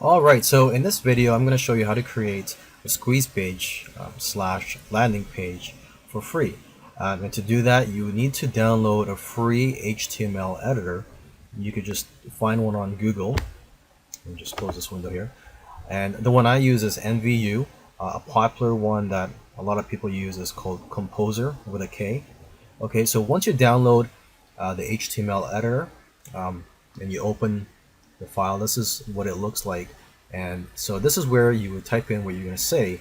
Alright, so in this video I'm going to show you how to create a squeeze page slash landing page for free. And to do that you need to download a free HTML editor. You could just find one on Google. Let me just close this window here. And the one I use is NVU. A popular one that a lot of people use is called Composer with a K. Okay, so once you download the HTML editor and you open the file, this is what it looks like. And so this is where you would type in what you're going to say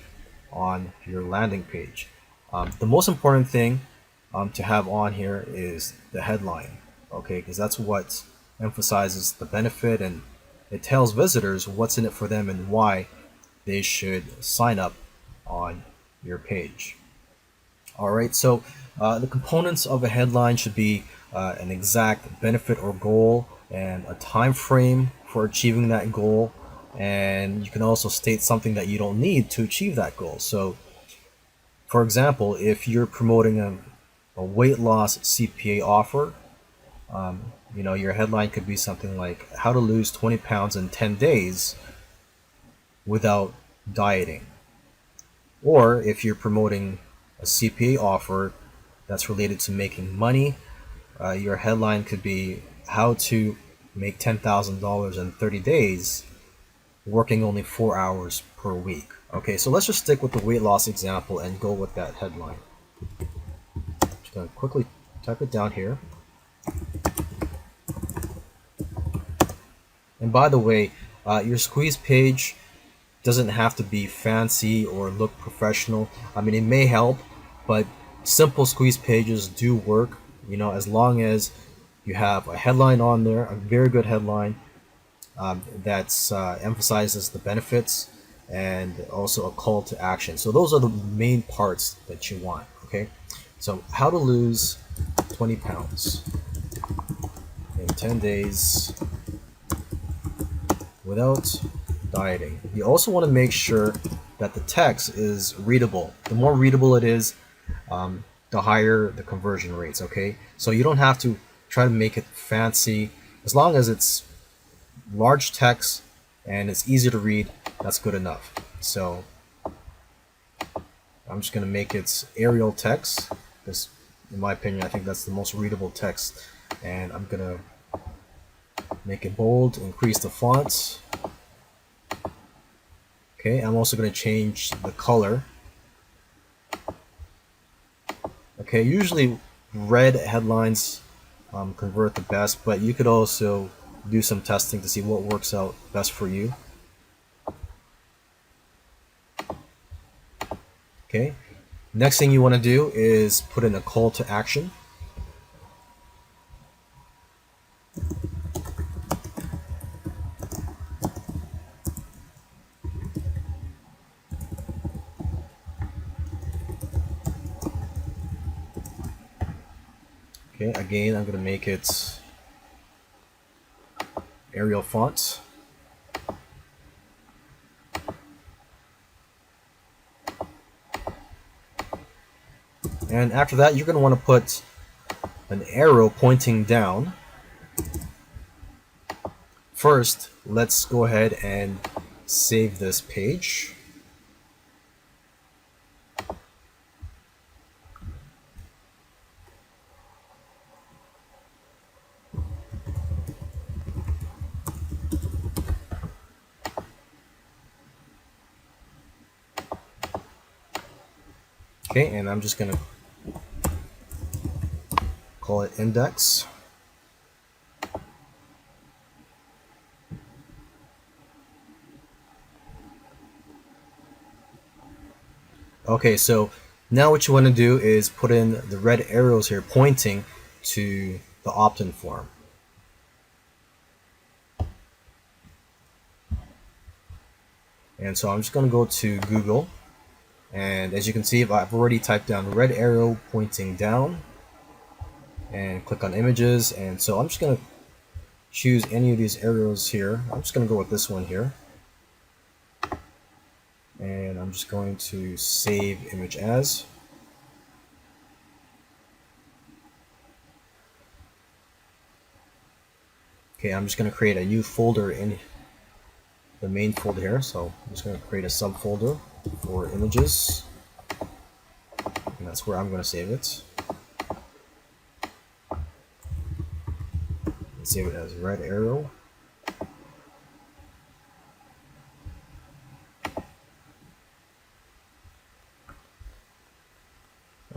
on your landing page. The most important thing to have on here is the headline, okay, because that's what emphasizes the benefit and it tells visitors what's in it for them and why they should sign up on your page. Alright, so the components of a headline should be an exact benefit or goal and a time frame for achieving that goal, and you can also state something that you don't need to achieve that goal. So for example, if you're promoting a weight loss CPA offer, your headline could be something like how to lose 20 pounds in 10 days without dieting. Or if you're promoting a CPA offer that's related to making money, your headline could be how to make $10,000 in 30 days working only 4 hours per week. Okay, so let's just stick with the weight loss example and go with that headline. Just going to quickly type it down here. And by the way, your squeeze page doesn't have to be fancy or look professional. I mean, it may help, but simple squeeze pages do work, as long as you have a headline on there, a very good headline that emphasizes the benefits and also a call to action. So those are the main parts that you want. Okay, so how to lose 20 pounds in 10 days without dieting. You also want to make sure that the text is readable. The more readable it is, the higher the conversion rates. Okay, so you don't have to try to make it fancy. As long as it's large text and it's easy to read, that's good enough. So I'm just going to make it Arial text, because in my opinion I think that's the most readable text, and I'm going to make it bold, increase the font. Okay, I'm also going to change the color. Okay, usually red headlines convert the best, but you could also do some testing to see what works out best for you. Okay, next thing you want to do is put in a call to action. Okay, again, I'm going to make it Arial font. And after that, you're going to want to put an arrow pointing down. First, let's go ahead and save this page. Okay, and I'm just going to call it index. Okay, so now what you want to do is put in the red arrows here pointing to the opt-in form. And so I'm just going to go to Google, and as you can see, I've already typed down red arrow pointing down and click on images. And so I'm just going to choose any of these arrows here. I'm just going to go with this one here, and I'm just going to save image as. Okay, I'm just going to create a new folder in the main folder here. So I'm just going to create a subfolder for images, and that's where I'm going to save it. Save it as red arrow.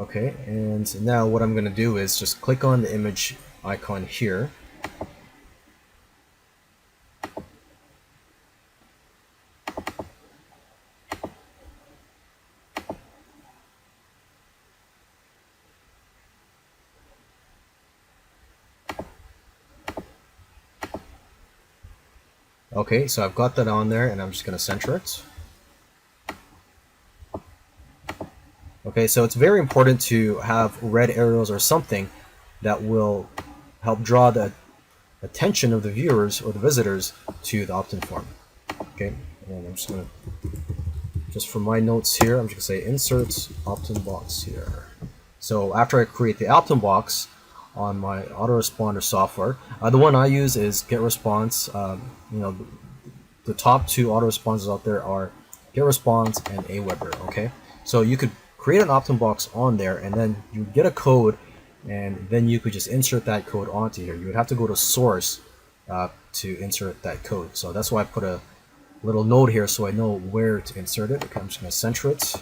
Okay, and now what I'm going to do is just click on the image icon here. Okay, so I've got that on there, and I'm just going to center it. Okay, so it's very important to have red arrows or something that will help draw the attention of the viewers or the visitors to the opt-in form. Okay, and I'm just going to, just for my notes here, I'm just going to say insert opt-in box here. So after I create the opt-in box on my autoresponder software, the one I use is GetResponse. The top two autoresponses out there are GetResponse and Aweber. Okay, so you could create an opt-in box on there, and then you get a code, and then you could just insert that code onto here. You would have to go to source to insert that code. So that's why I put a little note here so I know where to insert it. Okay, I'm just going to center it.